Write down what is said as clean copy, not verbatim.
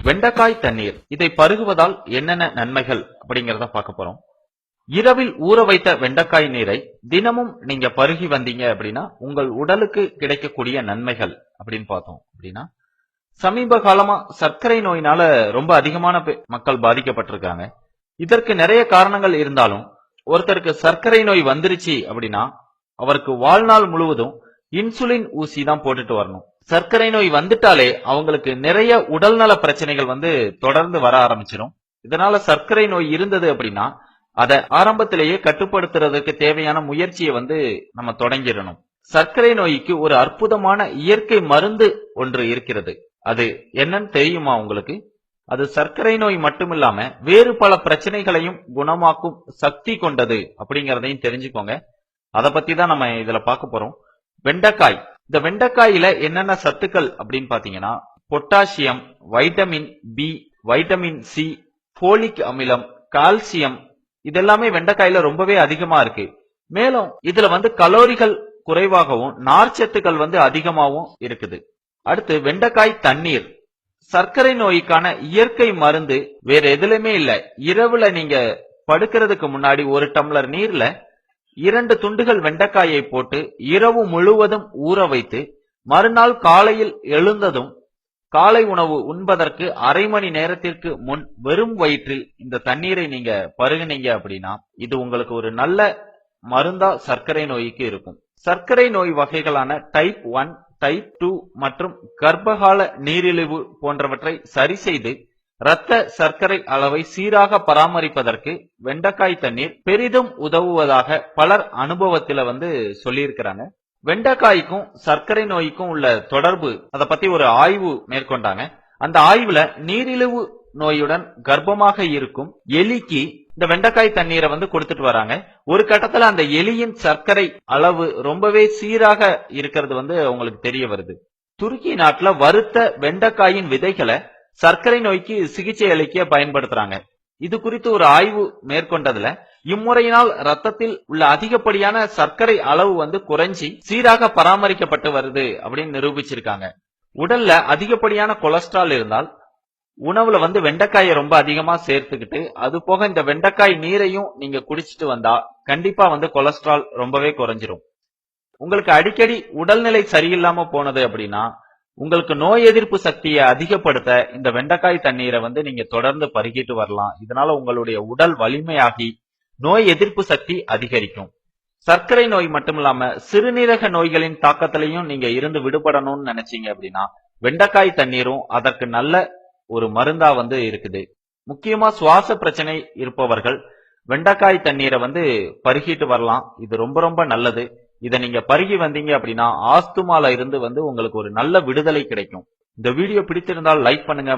வெண்டைக்காய் தண்ணீர் இதை பருகுவதால் என்னென்ன நன்மைகள் அப்படிங்கறத பார்க்க போறோம். இரவில் ஊற வைத்த வெண்டைக்காய் நீரை தினமும் நீங்க பருகி வந்தீங்க அப்படின்னா உங்கள் உடலுக்கு கிடைக்கக்கூடிய நன்மைகள் அப்படின்னு பார்த்தோம் அப்படின்னா, சமீப காலமா சர்க்கரை நோயினால ரொம்ப அதிகமான மக்கள் பாதிக்கப்பட்டிருக்காங்க. இதற்கு நிறைய காரணங்கள் இருந்தாலும் ஒருத்தருக்கு சர்க்கரை நோய் வந்துருச்சு அப்படின்னா அவருக்கு வாழ்நாள் முழுவதும் இன்சுலின் ஊசி தான் போட்டுட்டு வரணும். சர்க்கரை நோய் வந்துட்டாலே அவங்களுக்கு நிறைய உடல்நல பிரச்சனைகள் தொடர்ந்து வர ஆரம்பிச்சிடும். இதனால சர்க்கரை நோய் இருந்தது அப்படின்னா அதை ஆரம்பத்திலேயே கட்டுப்படுத்துறதுக்கு தேவையான முயற்சியை நம்ம தொடங்கிடணும். சர்க்கரை நோய்க்கு ஒரு அற்புதமான இயற்கை மருந்து ஒன்று இருக்கிறது. அது என்னன்னு தெரியுமா உங்களுக்கு? அது சர்க்கரை நோய் மட்டுமில்லாம வேறு பல பிரச்சனைகளையும் குணமாக்கும் சக்தி கொண்டது அப்படிங்கறதையும் தெரிஞ்சுக்கோங்க. அதை பத்தி தான் நம்ம இதுல பார்க்க போறோம். வெண்டைக்காய். இந்த வெண்டைக்காயில என்னென்ன சத்துக்கள் அப்படின்னு பாத்தீங்கன்னா, potassium, vitamin B, vitamin C, folic அமிலம், கால்சியம் இதெல்லாமே வெண்டைக்காயில ரொம்பவே அதிகமா இருக்கு. மேலும் இதுல கலோரிகள் குறைவாகவும் நார்ச்சத்துக்கள் அதிகமாகவும் இருக்குது. அடுத்து வெண்டைக்காய் தண்ணீர். சர்க்கரை நோய்க்கான இயற்கை மருந்து வேற எதுலயுமே இல்ல. இரவுல நீங்க படுக்கிறதுக்கு முன்னாடி ஒரு டம்ளர் நீர்ல 2 துண்டுகள் வெண்டைக்காயை போட்டு இரவு முழுவதும் ஊற வைத்து மறுநாள் காலையில் எழுந்ததும் காலை உணவு உண்பதற்கு அரை மணி நேரத்திற்கு முன் வெறும் வயிற்றில் இந்த தண்ணீரை நீங்க பருகுனீங்க அப்படின்னா இது உங்களுக்கு ஒரு நல்ல மருந்தா சர்க்கரை நோய்க்கு இருக்கும். சர்க்கரை நோய் வகைகளான டைப் 1, டைப் 2 மற்றும் கர்ப்பகால நீரிழிவு போன்றவற்றை சரி செய்து இரத்த சர்க்கரை அளவை சீராக பராமரிப்பதற்கு வெண்டைக்காய் தண்ணீர் பெரிதும் உதவுவதாக பலர் அனுபவத்தில சொல்லியிருக்கிறாங்க. வெண்டைக்காய்க்கும் சர்க்கரை நோய்க்கும் உள்ள தொடர்பு அதை பத்தி ஒரு ஆய்வு மேற்கொண்டாங்க. அந்த ஆய்வுல நீரிழிவு நோயுடன் கர்ப்பமாக இருக்கும் எலிக்கு இந்த வெண்டைக்காய் தண்ணீரை கொடுத்துட்டு வராங்க. ஒரு கட்டத்துல அந்த எலியின் சர்க்கரை அளவு ரொம்பவே சீராக இருக்கிறது உங்களுக்கு தெரிய வருது. துருக்கி நாட்டுல வறுத்த வெண்டைக்காயின் விதைகளை சர்க்கரை நோய்க்கு சிகிச்சை அளிக்க பயன்படுத்துறாங்க. இது குறித்து ஒரு ஆய்வு மேற்கொண்டதுல இம்முறையினால் ரத்தத்தில் உள்ள அதிகப்படியான சர்க்கரை அளவு குறைஞ்சி சீராக பராமரிக்கப்பட்டு வருது அப்படின்னு நிரூபிச்சிருக்காங்க. உடல்ல அதிகப்படியான கொலஸ்ட்ரால் இருந்தால் உணவுல வெண்டைக்காயை ரொம்ப அதிகமா சேர்த்துக்கிட்டு அது போக இந்த வெண்டைக்காய் நீரையும் நீங்க குடிச்சிட்டு வந்தா கண்டிப்பா கொலஸ்ட்ரால் ரொம்பவே குறைஞ்சிரும். உங்களுக்கு அடிக்கடி உடல்நிலை சரியில்லாம போனது அப்படின்னா உங்களுக்கு நோய் எதிர்ப்பு சக்தியை அதிகப்படுத்த இந்த வெண்டைக்காய் தண்ணீரை நீங்க தொடர்ந்து பருகிட்டு வரலாம். இதனால உங்களுடைய உடல் வலிமையாகி நோய் எதிர்ப்பு சக்தி அதிகரிக்கும். சர்க்கரை நோய் மட்டுமில்லாம சிறுநீரக நோய்களின் தாக்கத்திலையும் நீங்க இருந்து விடுபடணும்னு நினைச்சீங்க அப்படின்னா வெண்டைக்காய் தண்ணீரும் அதற்கு நல்ல ஒரு மருந்தா இருக்குது. முக்கியமா சுவாச பிரச்சனை இருப்பவர்கள் வெண்டைக்காய் தண்ணீரை பருகிட்டு வரலாம். இது ரொம்ப ரொம்ப நல்லது. இதை நீங்க பருகி வந்தீங்க அப்படின்னா ஆஸ்துமால இருந்து உங்களுக்கு ஒரு நல்ல விடுதலை கிடைக்கும். இந்த வீடியோ பிடித்திருந்தால் லைக் பண்ணுங்க.